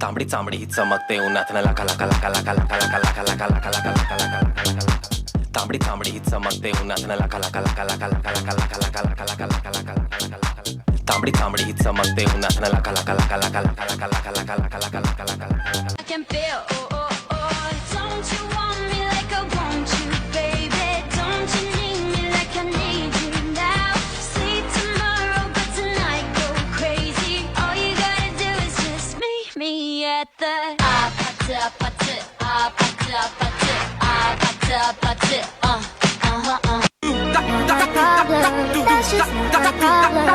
तांबडी चांबडी चमकते उन्हात लका लका लका लका लका लका लका लका लका लका लका लका लका तांबडी चांबडी चमकते उन्हात लका लका लका लका लका लका लका लका लका लका लका लका लका तांबडी चांबडी चमकते उन्हात लका लका लका लका लका लका लका लका लका लका लका लका I can feel don't you want me like I want you baby don't you need me like I need you now see tomorrow but tonight go crazy all you gotta do is just meet me at the That's just my problem. That's just my problem.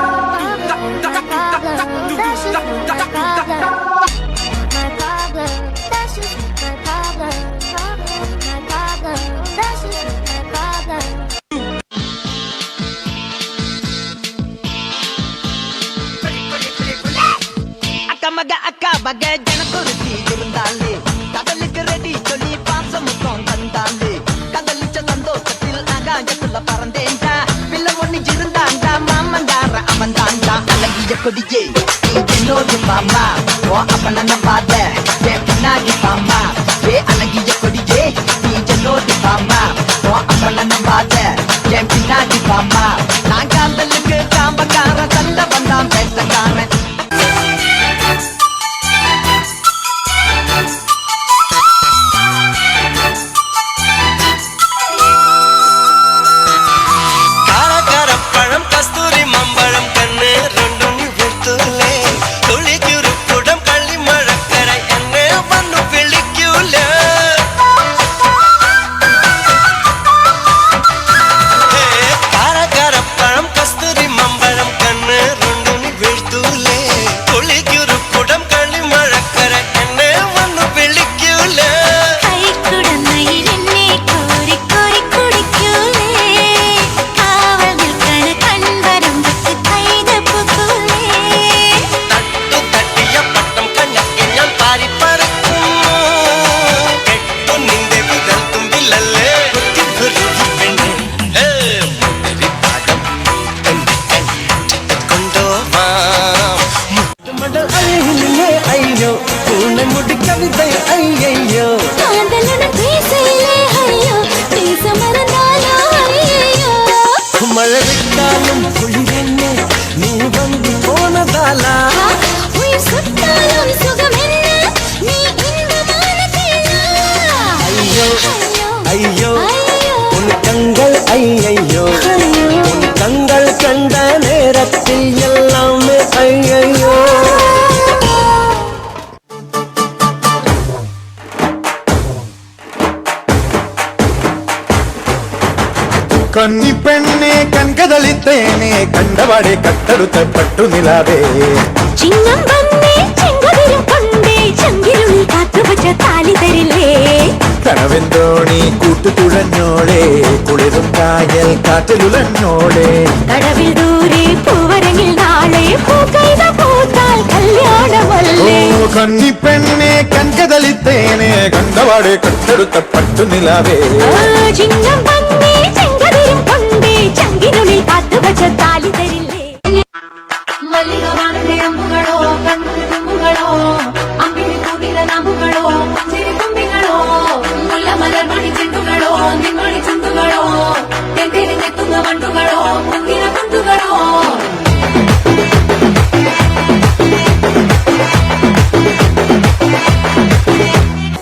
My problem. That's just my problem. My problem. That's just my problem. Akka bagai jana kurti irundale kadalik ready choli paasam kondandale kadalicha sandokathil agayatula parandenda villavonni jirundanda mamandara amandanda alagiya kodiye ingelodi mama o apana nambada ye pinagi mama ye alagiya kodiye ingelodi mama o apana nambada ye pinagi mama naangandalukku kaambakara sanda bandam pesakara ஐயோ உன் கண்கள் ஐயையோ உன் கண்கள் கண்ட நேரத்தில் எல்லாமே ஐயையோ കന്നി പെണ്ണെ കൺകതളിത്തേനെ കണ്ടവാടെ കട്ടെടുത്ത പട്ടു നിലാവേ ചിങ്ങം വന്നേ ചെങ്കതിരും കൊണ്ടേ ചങ്കിരുളി കാത്തുവച്ച താലി തരില്ലേ കനവെന്തോണി കൂട്ടുതുഴഞ്ഞോളെ കുളിരും കായൽ കാറ്റിലുലഞ്ഞോളെ കടവിൽ ദൂരെ പൂവരങ്ങിൽ നാളെ പൂക്കൈത പൂത്താൽ കല്യാണമല്ലേ ഓ കന്നി പെണ്ണെ കൺകതളിത്തേനെ കണ്ടവാടെ കട്ടെടുത്ത പട്ടു നിലാവേ ചിങ്ങം വന്നേ ചെങ്കതിരും കൊണ്ടേ ചങ്കിരുളി കാത്തുവച്ച താലി തരില്ലേ മല്ലികവാണന്റെ അമ്പുകളോ കൺകുട്ടുമ്പുകളോ അമ്പിളി കൂടിയ നാമ്പുകളോ ചിരി തുമ്പികളോ മുല്ലമലർ മണിച്ചെണ്ടുകളോ നിന്മണി ചുണ്ടുകളോ തെന്തിരിഞ്ഞെത്തുന്ന വണ്ടുകളോ മുന്തിര കുണ്ടുകളോ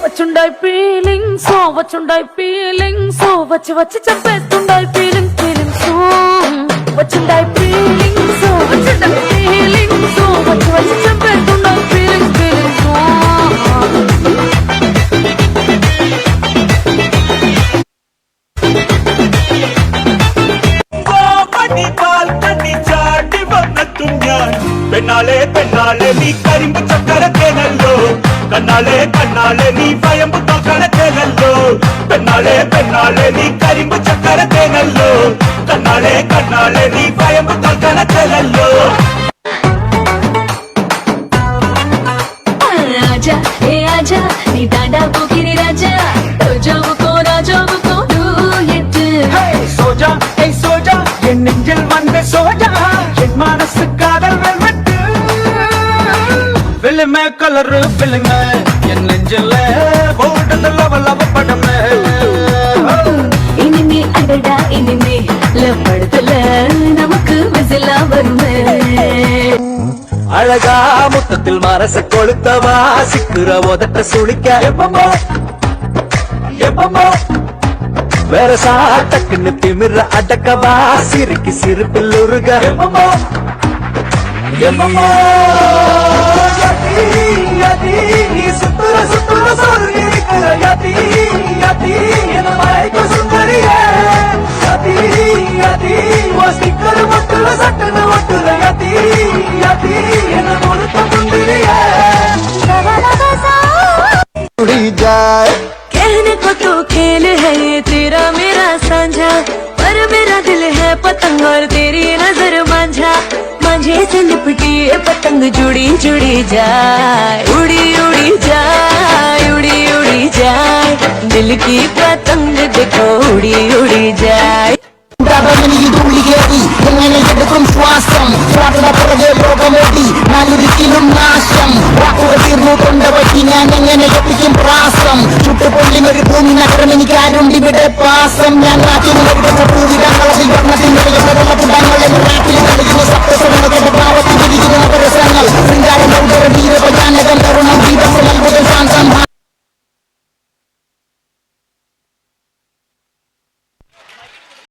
వచ్చుండాయి ఫీలింగ్స్ వచ్చుండాయి ఫీలింగ్స్ వచ్చి వచ్చి చెప్పేస్తుండాయి ఫీలింగ్స్ ఫీలింగ్స్ వచ్చుండాయి ఫీలింగ్స్ వచ్చుండాయి ఫీలింగ్స్ వచ్చి వచ్చి చెప్పేస్తుండాయి ఫీలింగ్స్ ఫీలింగ్స్ പെണ്ണാളെ പെണ്ണാളെ നീ കരിമ്പ് ചക്കരത്തേനല്ലോ കണ്ണാളെ കണ്ണാളെ നീ ഭയമ്പ് തോക്കണത്തേനല്ലോ പെണ്ണാളെ പെണ്ണാളെ നീ കരിമ്പ് ചക്കരത്തേനല്ലോ കണ്ണാളെ കണ്ണാളെ നീ ഭയമ്പ് തോക്കണത്തേനല്ലോ राजा ए आजा नी दादा पोकिरी राजा रोजावुको राजावुको डूयट சோஜா ஏய் சோஜா என் நெஞ்சில் வந்த சோஜா என் மனசு காதல் வெல்வெட்டு வெள்ளமே கலரு பிள்ளைங்க என் நெஞ்சில போட்டது லவ படமே இனிமே அடடா இனிமே லவ் படத்துல நமக்கு விசிலா வருமே அழகா முத்தத்தில் மனச கொளுத்தவா சிக்குற உதட்ட சுழிக்க எப்பமோ எப்பமோ வேற சாட்டக்குன்னு திமிர அடக்கவா சிரிக்கு சிரிப்பில் உருக எப்பமோ எப்பமோ யதி யதி நீ சுத்துற சுத்துற சொல்லி இருக்கிற யதி யதி என மயக்க சுந்தரியே யதி யதி ஓ ஸ்டிக்கர் மட்டுல சட்டன ஒட்டுற யதி யதி என முழுக்க சுந்தரியே उड़ी जाए कहने को तो खेल है ये तेरा मेरा साझा पर मेरा दिल है पतंग और तेरी नजर मांझा मांझे से लिपटी ये पतंग जुड़ी जुड़ी जाए उड़ी उड़ी जाए उड़ी उड़ी जाए दिल की पतंग देखो उड़ी उड़ी जाए എങ്ങനെ എടുക്കും ശ്വാസം പുറകെ ലോകമോടി നാലുദിക്കിലും നാശം വാക്കുകൾ തീർന്നു കൊണ്ടവറ്റി ഞാൻ എങ്ങനെ എത്തിക്കും പ്രാസം ചുട്ടുപൊള്ളിനൊരു ഭൂമി നഗരം എനിക്കാരുണ്ടിവിടെ പാസം ഞാൻ നാട്ടിൽ പൂവിടങ്ങളിൽ വർണ്ണത്തിൽ നാട്ടിൽ കളിക്കുന്ന